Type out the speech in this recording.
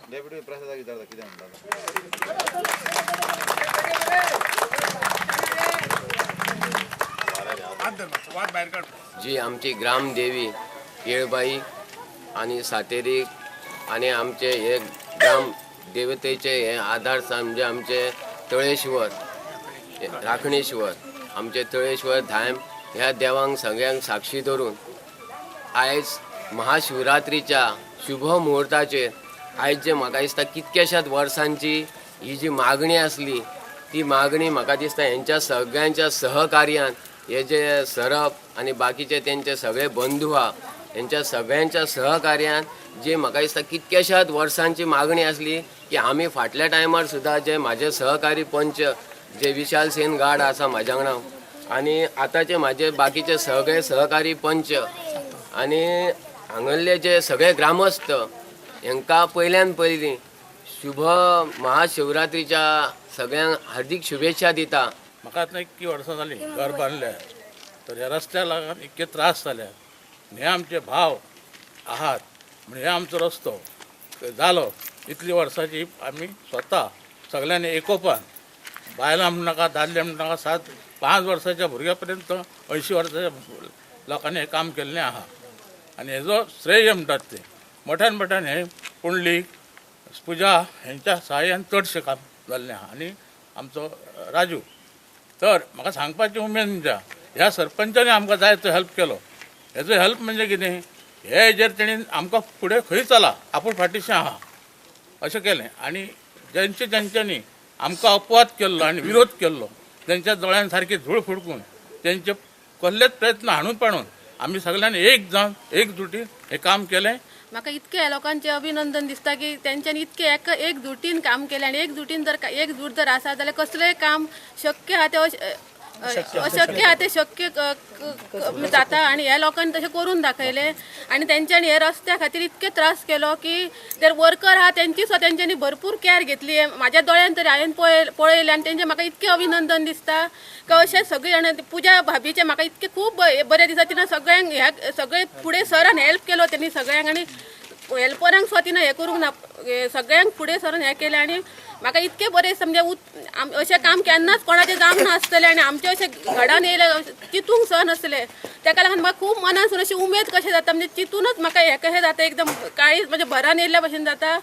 Deputy प्रसाद विचारता किती म्हणतात जी आमची ग्रामदेवी येळबाई आणि सातेरी आणि आमचे हे ग्राम देवतेचे हे आधारस्थान म्हणजे आमचे तळेश्वर राखणेश्वर आमचे तळेश्वर धाम ह्या देवांक सगळ्यांक साक्षी धरून आयज महाशिवरात्रीच्या शुभ मुहूर्ताचेर आयज जे म्हाका दिसता कितक्याशाच वर्सांची ही जी मागणी आसली ती मागणी म्हाका दिसता हेंच्या सगळ्यांच्या सहकार्यान हे जे सरप आणि बाकीचे त्यांचे सगळे बंधू हा यांच्या सगळ्यांच्या सहकार्यान जे म्हाका दिसता कितक्याशाच वर्सांची मागणी आसली की आमी फाटल्या टायमार सुद्दां जे म्हाजे सहकारी पंच जे विशाल सेन गाड आसा म्हाज्या वांगडा आणि आतांचे म्हाजे बाकीचे सगळे सहकारी पंच आणि हांगल्ले जे सगळे ग्रामस्थ हांकां पयल्यान पयलीं शुभ महाशिवरात्रीच्या सगळ्यांक हार्दिक शुभेच्छा दिता। म्हाका आतां 21 वर्सां जालीं घर बांदल्या तर ह्या रस्त्याक लागून इतके त्रास जाल्यात हे आमचे भाव आहात म्हणजे हे आमचो रस्तो जालो इतली वर्सांची आमी स्वता सगळ्यांनी एकोपान बायलां म्हण नाका दादले म्हण नाका 5 वर्साच्या भुरग्या पर्यंत 80 वर्साच्या लोकांनी हे काम केल्लें आहा आनी हेजो श्रेय म्हणटात ते मोठ्यान मोठ्यान हे पुंडलीक पुजा हेंच्या सहाय्यान चडशें काम जाल्लें आहा आनी आमचो राजू तर म्हाका सांगपाची उमेद म्हणजे ह्या सरपंचानी आमकां जाय तो हेल्प केलो हेजो हेल्प म्हणजे कितें हे हेजेर तेणी आमकां फुडें खंय चला आपूण फाटीशें आहा अशें केलें आनी ज्यांच्यांनी आमकां अपवाद केल्लो आनी विरोध केल्लो तेंच्या दोळ्यान सारकी धूळ फुडकून तेंचे कसलेच प्रयत्न हाणून पाडून आमी सगळ्यांनी एक जावन एकजुटीन हे काम केलें। म्हाका इतके लोकांचे अभिनंदन दिसता की तेंच्यांनी इतके एकजुटीन काम केलें आनी एकजुटीन जर एकजूट जर आसा जाल्यार कसलेंय काम शक्य आहा ते अशक्य आहा ते शक्य जाता आनी ह्या लोकांनी तशें करून दाखयलें आनी तेंच्यांनी हे रस्त्या खातीर इतके त्रास केलो की ते वर्कर आहा तेंची सुद्दां तेंच्यांनी भरपूर कॅर घेतली म्हाज्या दोळ्यान तरी हांवें पळयलें आनी तेंचें म्हाका इतकें अभिनंदन दिसता की अशें सगळीं जाणां पुजा भाभीचें म्हाका इतकें खूब बरें दिसता तिणें सगळ्यांक ह्या सगळे फुडें सरान हेल्प केलो तेणी सगळ्यांक आनी हेल्परांक सुद्दां तिणें हें करूंक ना सगळ्यांक फुडें सरून हें केलें आनी म्हाका इतकें बरें म्हणजे अशें काम केन्नाच कोणाचें जावंक नासतलें आनी आमचें अशें घडान येयलें चिंतूंक स नासलें तेका लागून म्हाका खूब मनासून अशी उमेद कशें जाता म्हणजे चिंतूनच म्हाका हें कशें जाता एकदम काळीज म्हणजे भरान येयल्ल्या भशेन जाता।